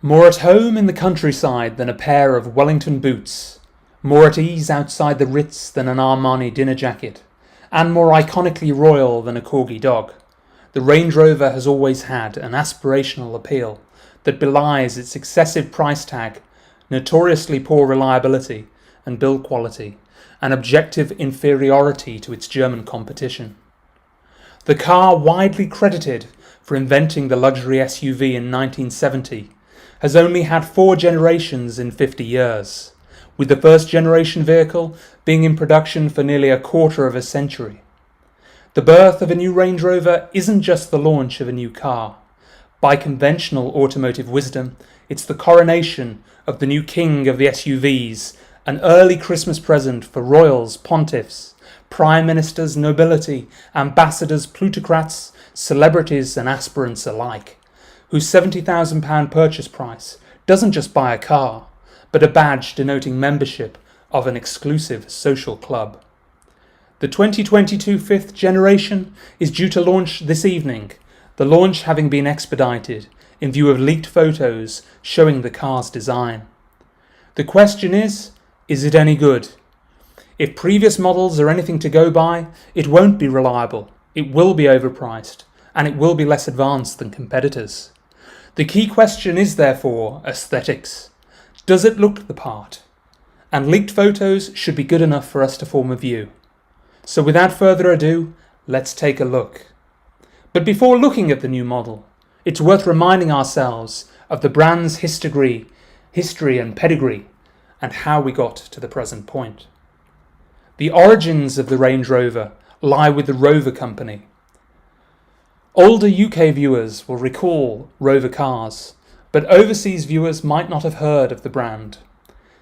More at home in the countryside than a pair of Wellington boots, more at ease outside the Ritz than an Armani dinner jacket, and more iconically royal than a corgi dog, the Range Rover has always had an aspirational appeal that belies its excessive price tag, notoriously poor reliability and build quality, and objective inferiority to its German competition. The car, widely credited for inventing the luxury SUV in 1970, has only had 4 generations in 50 years, with the first generation vehicle being in production for nearly a quarter of a century. The birth of a new Range Rover isn't just the launch of a new car. By conventional automotive wisdom, it's the coronation of the new king of the SUVs, an early Christmas present for royals, pontiffs, prime ministers, nobility, ambassadors, plutocrats, celebrities and aspirants alike, whose £70,000 purchase price doesn't just buy a car, but a badge denoting membership of an exclusive social club. The 2022 fifth generation is due to launch this evening, the launch having been expedited in view of leaked photos showing the car's design. The question is it any good? If previous models are anything to go by, it won't be reliable, it will be overpriced, and it will be less advanced than competitors. The key question is therefore aesthetics. Does it look the part? And leaked photos should be good enough for us to form a view. So without further ado, let's take a look. But before looking at the new model, it's worth reminding ourselves of the brand's history and pedigree, and how we got to the present point. The origins of the Range Rover lie with the Rover company. Older UK viewers will recall Rover cars, but overseas viewers might not have heard of the brand.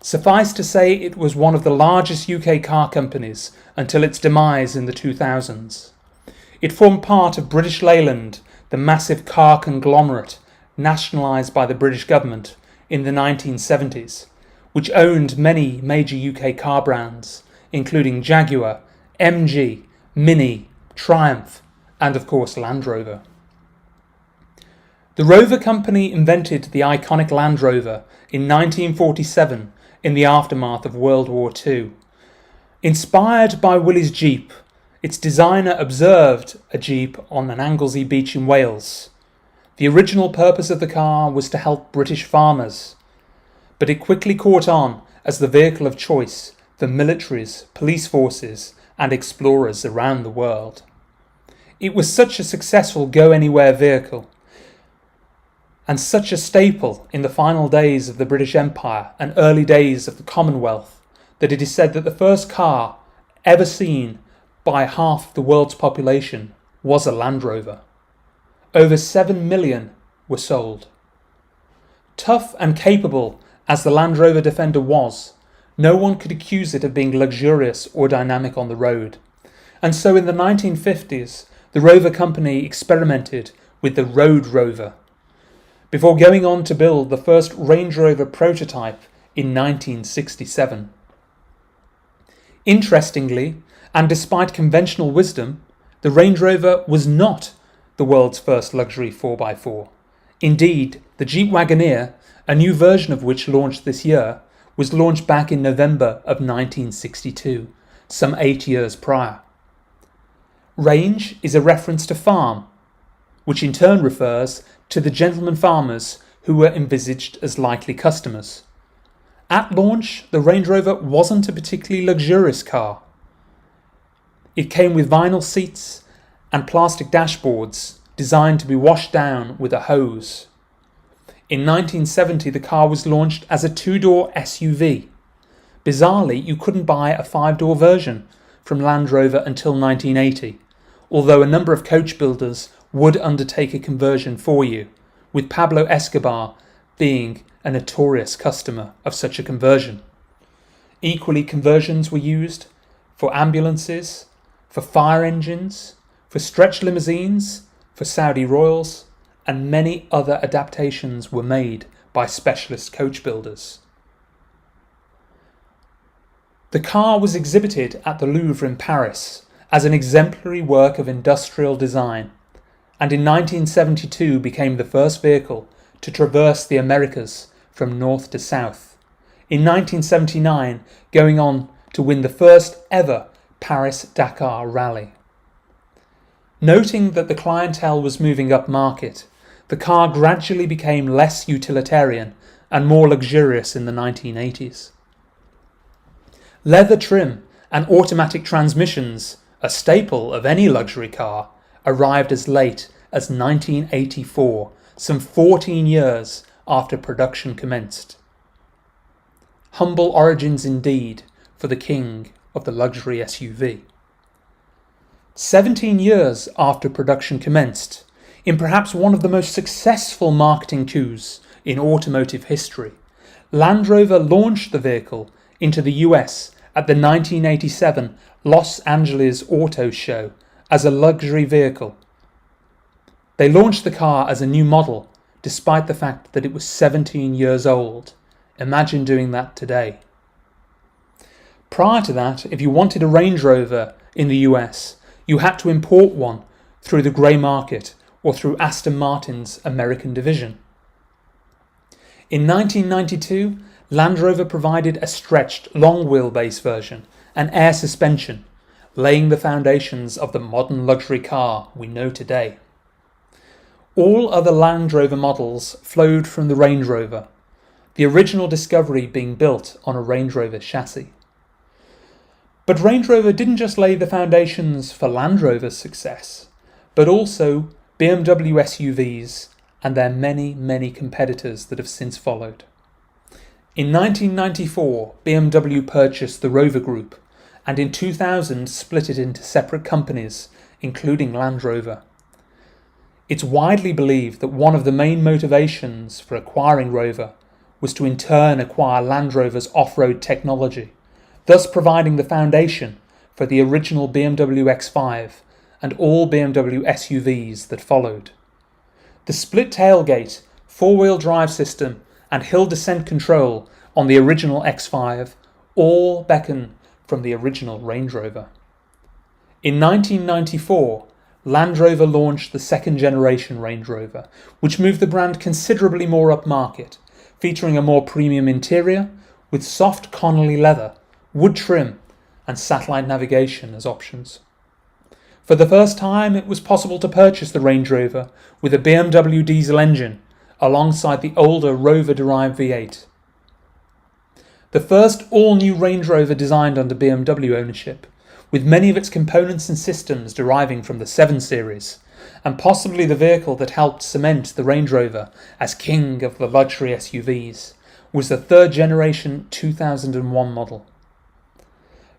Suffice to say, it was one of the largest UK car companies until its demise in the 2000s. It formed part of British Leyland, the massive car conglomerate nationalised by the British government in the 1970s, which owned many major UK car brands, including Jaguar, MG, Mini, Triumph, and of course Land Rover. The Rover company invented the iconic Land Rover in 1947 in the aftermath of World War II. Inspired by Willys Jeep, its designer observed a Jeep on an Anglesey beach in Wales. The original purpose of the car was to help British farmers, but it quickly caught on as the vehicle of choice for militaries, police forces, and explorers around the world. It was such a successful go-anywhere vehicle and such a staple in the final days of the British Empire and early days of the Commonwealth that it is said that the first car ever seen by half the world's population was a Land Rover. Over 7 million were sold. Tough and capable as the Land Rover Defender was, no one could accuse it of being luxurious or dynamic on the road. And so in the 1950s, the Rover company experimented with the Road Rover, before going on to build the first Range Rover prototype in 1967. Interestingly, and despite conventional wisdom, the Range Rover was not the world's first luxury 4x4. Indeed, the Jeep Wagoneer, a new version of which launched this year, was launched back in November of 1962, some 8 years prior. Range is a reference to farm, which in turn refers to the gentleman farmers who were envisaged as likely customers. At launch, the Range Rover wasn't a particularly luxurious car. It came with vinyl seats and plastic dashboards designed to be washed down with a hose. In 1970, the car was launched as a 2-door SUV. Bizarrely, you couldn't buy a 5-door version from Land Rover until 1980, although a number of coach builders would undertake a conversion for you, with Pablo Escobar being a notorious customer of such a conversion. Equally, conversions were used for ambulances, for fire engines, for stretch limousines, for Saudi Royals, and many other adaptations were made by specialist coach builders. The car was exhibited at the Louvre in Paris as an exemplary work of industrial design, and in 1972 became the first vehicle to traverse the Americas from north to south. In 1979, going on to win the first ever Paris-Dakar rally. Noting that the clientele was moving upmarket, the car gradually became less utilitarian and more luxurious in the 1980s. Leather trim and automatic transmissions, a staple of any luxury car, arrived as late as 1984, some 14 years after production commenced. Humble origins indeed for the king of the luxury SUV. 17 years after production commenced, in perhaps one of the most successful marketing coups in automotive history, Land Rover launched the vehicle into the US at the 1987 Los Angeles Auto Show as a luxury vehicle. They launched the car as a new model, despite the fact that it was 17 years old. Imagine doing that today. Prior to that, if you wanted a Range Rover in the US, you had to import one through the grey market or through Aston Martin's American division. In 1992, Land Rover provided a stretched, long wheelbase version and air suspension, laying the foundations of the modern luxury car we know today. All other Land Rover models flowed from the Range Rover, the original Discovery being built on a Range Rover chassis. But Range Rover didn't just lay the foundations for Land Rover's success, but also BMW SUVs and their many, many competitors that have since followed. In 1994, BMW purchased the Rover Group, and in 2000 split it into separate companies, including Land Rover. It's widely believed that one of the main motivations for acquiring Rover was to in turn acquire Land Rover's off-road technology, thus providing the foundation for the original BMW X5 and all BMW SUVs that followed. The split tailgate, four-wheel drive system and hill descent control on the original X5 all beckon from the original Range Rover. In 1994, Land Rover launched the second generation Range Rover, which moved the brand considerably more upmarket, featuring a more premium interior with soft Connolly leather, wood trim and satellite navigation as options. For the first time, it was possible to purchase the Range Rover with a BMW diesel engine alongside the older Rover-derived V8. The first all-new Range Rover designed under BMW ownership, with many of its components and systems deriving from the 7 Series, and possibly the vehicle that helped cement the Range Rover as king of the luxury SUVs, was the third generation 2001 model.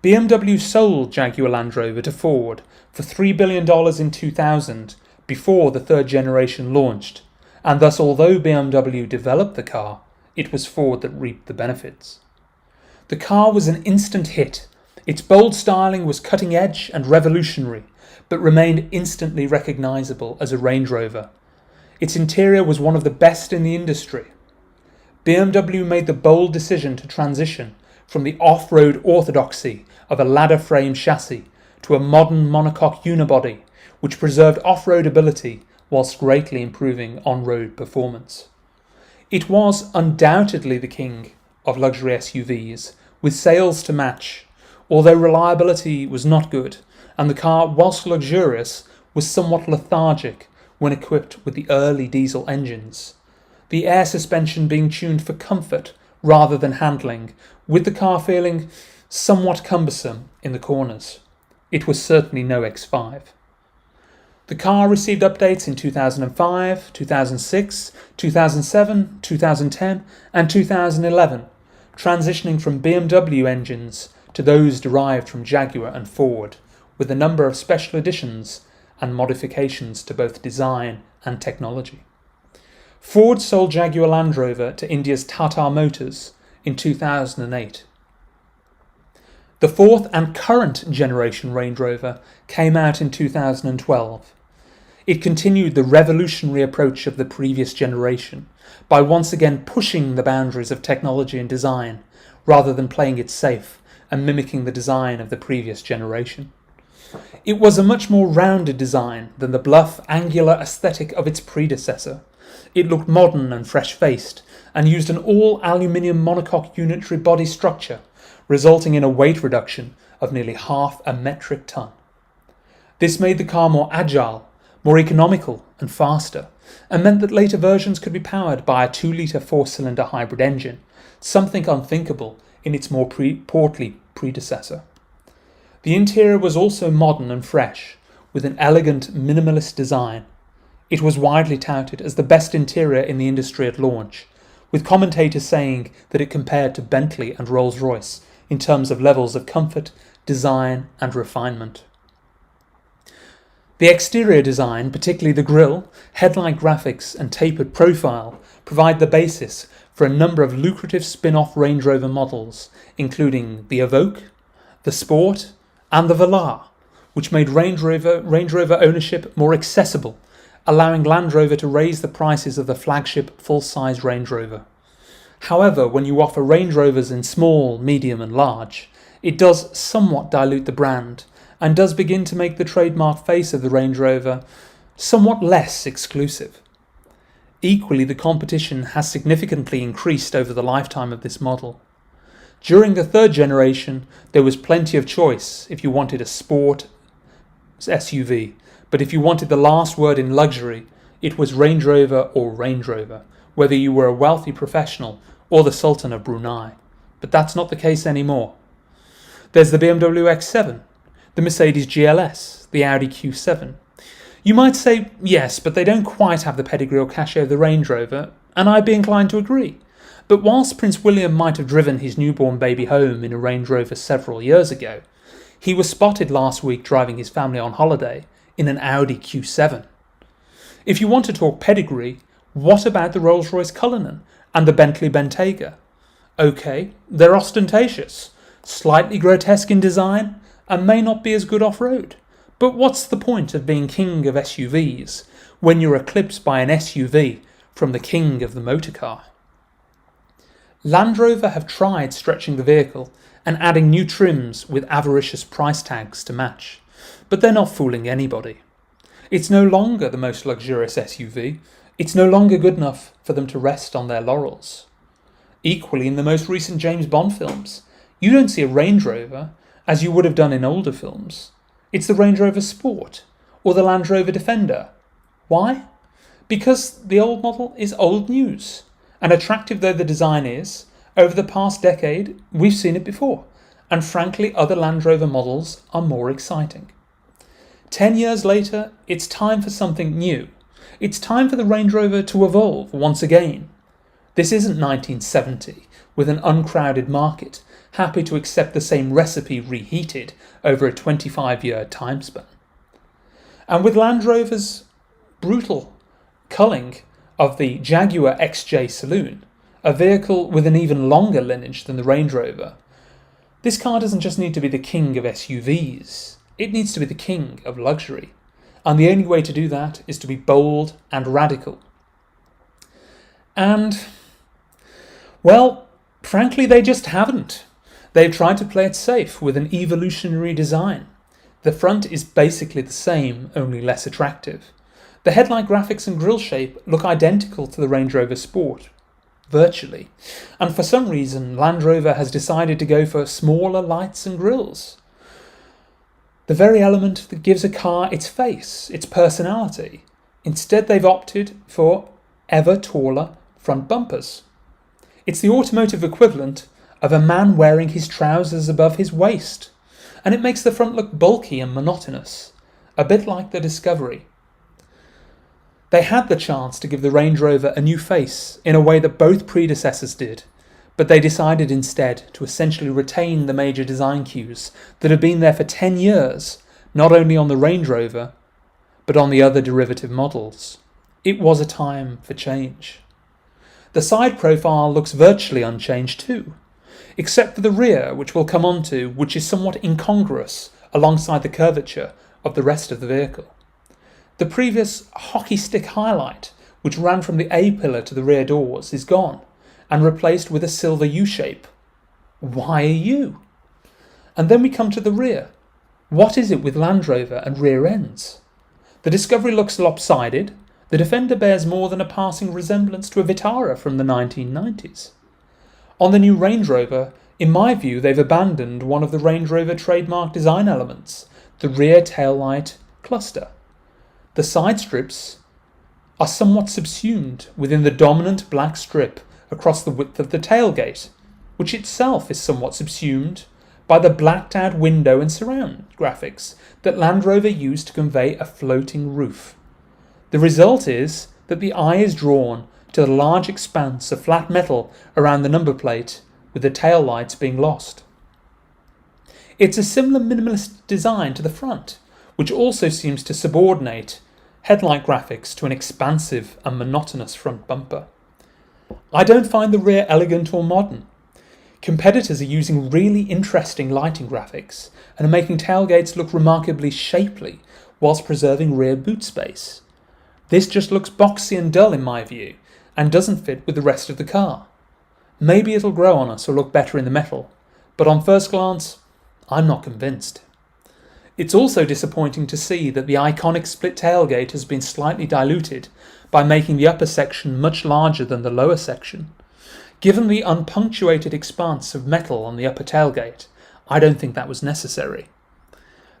BMW sold Jaguar Land Rover to Ford for $3 billion in 2000 before the third generation launched, and thus although BMW developed the car, it was Ford that reaped the benefits. The car was an instant hit. Its bold styling was cutting edge and revolutionary, but remained instantly recognisable as a Range Rover. Its interior was one of the best in the industry. BMW made the bold decision to transition from the off-road orthodoxy of a ladder frame chassis to a modern monocoque unibody, which preserved off-road ability whilst greatly improving on-road performance. It was undoubtedly the king of luxury SUVs, with sales to match, although reliability was not good, and the car, whilst luxurious, was somewhat lethargic when equipped with the early diesel engines, the air suspension being tuned for comfort rather than handling, with the car feeling somewhat cumbersome in the corners. It was certainly no X5. The car received updates in 2005, 2006, 2007, 2010 and 2011, transitioning from BMW engines to those derived from Jaguar and Ford, with a number of special editions and modifications to both design and technology. Ford sold Jaguar Land Rover to India's Tata Motors in 2008. The fourth and current generation Range Rover came out in 2012. It continued the revolutionary approach of the previous generation by once again pushing the boundaries of technology and design rather than playing it safe and mimicking the design of the previous generation. It was a much more rounded design than the bluff, angular aesthetic of its predecessor. It looked modern and fresh-faced, and used an all-aluminium monocoque unitary body structure, resulting in a weight reduction of nearly half a metric ton. This made the car more agile, more economical and faster, and meant that later versions could be powered by a 2-litre 4-cylinder hybrid engine, something unthinkable in its more portly predecessor. The interior was also modern and fresh, with an elegant minimalist design. It was widely touted as the best interior in the industry at launch, with commentators saying that it compared to Bentley and Rolls-Royce in terms of levels of comfort, design and refinement. The exterior design, particularly the grille, headlight graphics and tapered profile, provide the basis for a number of lucrative spin-off Range Rover models, including the Evoque, the Sport and the Velar, which made Range Rover ownership more accessible, allowing Land Rover to raise the prices of the flagship full-size Range Rover. However, when you offer Range Rovers in small, medium and large, it does somewhat dilute the brand, and does begin to make the trademark face of the Range Rover somewhat less exclusive. Equally, the competition has significantly increased over the lifetime of this model. During the third generation, there was plenty of choice if you wanted a sport SUV, but if you wanted the last word in luxury, it was Range Rover or Range Rover, whether you were a wealthy professional or the Sultan of Brunei. But that's not the case anymore. There's the BMW X7, the Mercedes GLS, the Audi Q7. You might say, yes, but they don't quite have the pedigree or cachet of the Range Rover, and I'd be inclined to agree. But whilst Prince William might have driven his newborn baby home in a Range Rover several years ago, he was spotted last week driving his family on holiday in an Audi Q7. If you want to talk pedigree, what about the Rolls-Royce Cullinan and the Bentley Bentayga? Okay, they're ostentatious, slightly grotesque in design, and may not be as good off-road. But what's the point of being king of SUVs when you're eclipsed by an SUV from the king of the motorcar? Land Rover have tried stretching the vehicle and adding new trims with avaricious price tags to match, but they're not fooling anybody. It's no longer the most luxurious SUV, it's no longer good enough for them to rest on their laurels. Equally, in the most recent James Bond films, you don't see a Range Rover as you would have done in older films. It's the Range Rover Sport or the Land Rover Defender. Why? Because the old model is old news, and attractive though the design is, over the past decade we've seen it before, and frankly other Land Rover models are more exciting. 10 years later, it's time for something new. It's time for the Range Rover to evolve once again. This isn't 1970, with an uncrowded market, happy to accept the same recipe reheated over a 25-year time span. And with Land Rover's brutal culling of the Jaguar XJ Saloon, a vehicle with an even longer lineage than the Range Rover, this car doesn't just need to be the king of SUVs, it needs to be the king of luxury. And the only way to do that is to be bold and radical. And, well, frankly, they just haven't. They've tried to play it safe with an evolutionary design. The front is basically the same, only less attractive. The headlight graphics and grille shape look identical to the Range Rover Sport, virtually. And for some reason, Land Rover has decided to go for smaller lights and grilles. The very element that gives a car its face, its personality. Instead, they've opted for ever taller front bumpers. It's the automotive equivalent of a man wearing his trousers above his waist, and it makes the front look bulky and monotonous, a bit like the Discovery. They had the chance to give the Range Rover a new face in a way that both predecessors did, but they decided instead to essentially retain the major design cues that have been there for 10 years, not only on the Range Rover, but on the other derivative models. It was a time for change. The side profile looks virtually unchanged too, except for the rear, which we'll come on to, which is somewhat incongruous alongside the curvature of the rest of the vehicle. The previous hockey stick highlight, which ran from the A-pillar to the rear doors, is gone, and replaced with a silver U-shape. Why a U? And then we come to the rear. What is it with Land Rover and rear ends? The Discovery looks lopsided, The Defender bears more than a passing resemblance to a Vitara from the 1990s. On the new Range Rover, in my view, they've abandoned one of the Range Rover trademark design elements, the rear taillight cluster. The side strips are somewhat subsumed within the dominant black strip across the width of the tailgate, which itself is somewhat subsumed by the blacked out window and surround graphics that Land Rover used to convey a floating roof. The result is that the eye is drawn to the large expanse of flat metal around the number plate, with the tail lights being lost. It's a similar minimalist design to the front, which also seems to subordinate headlight graphics to an expansive and monotonous front bumper. I don't find the rear elegant or modern. Competitors are using really interesting lighting graphics and are making tailgates look remarkably shapely whilst preserving rear boot space. This just looks boxy and dull in my view and doesn't fit with the rest of the car. Maybe it'll grow on us or look better in the metal, but on first glance, I'm not convinced. It's also disappointing to see that the iconic split tailgate has been slightly diluted by making the upper section much larger than the lower section. Given the unpunctuated expanse of metal on the upper tailgate, I don't think that was necessary.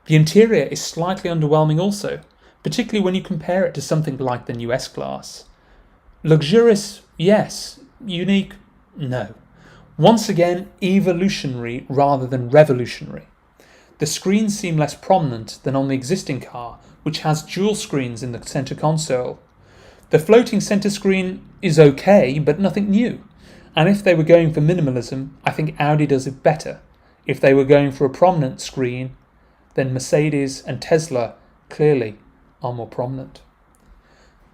The interior is slightly underwhelming also, particularly when you compare it to something like the new S-Class. Luxurious, yes. Unique, no. Once again, evolutionary rather than revolutionary. The screens seem less prominent than on the existing car, which has dual screens in the centre console. The floating centre screen is okay, but nothing new. And if they were going for minimalism, I think Audi does it better. If they were going for a prominent screen, then Mercedes and Tesla clearly are more prominent.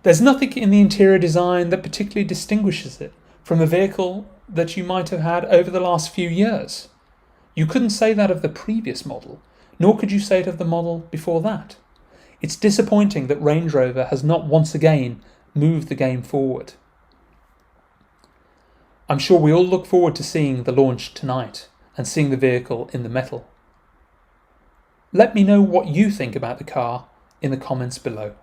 There's nothing in the interior design that particularly distinguishes it from a vehicle that you might have had over the last few years. You couldn't say that of the previous model, nor could you say it of the model before that. It's disappointing that Range Rover has not once again moved the game forward. I'm sure we all look forward to seeing the launch tonight and seeing the vehicle in the metal. Let me know what you think about the car in the comments below.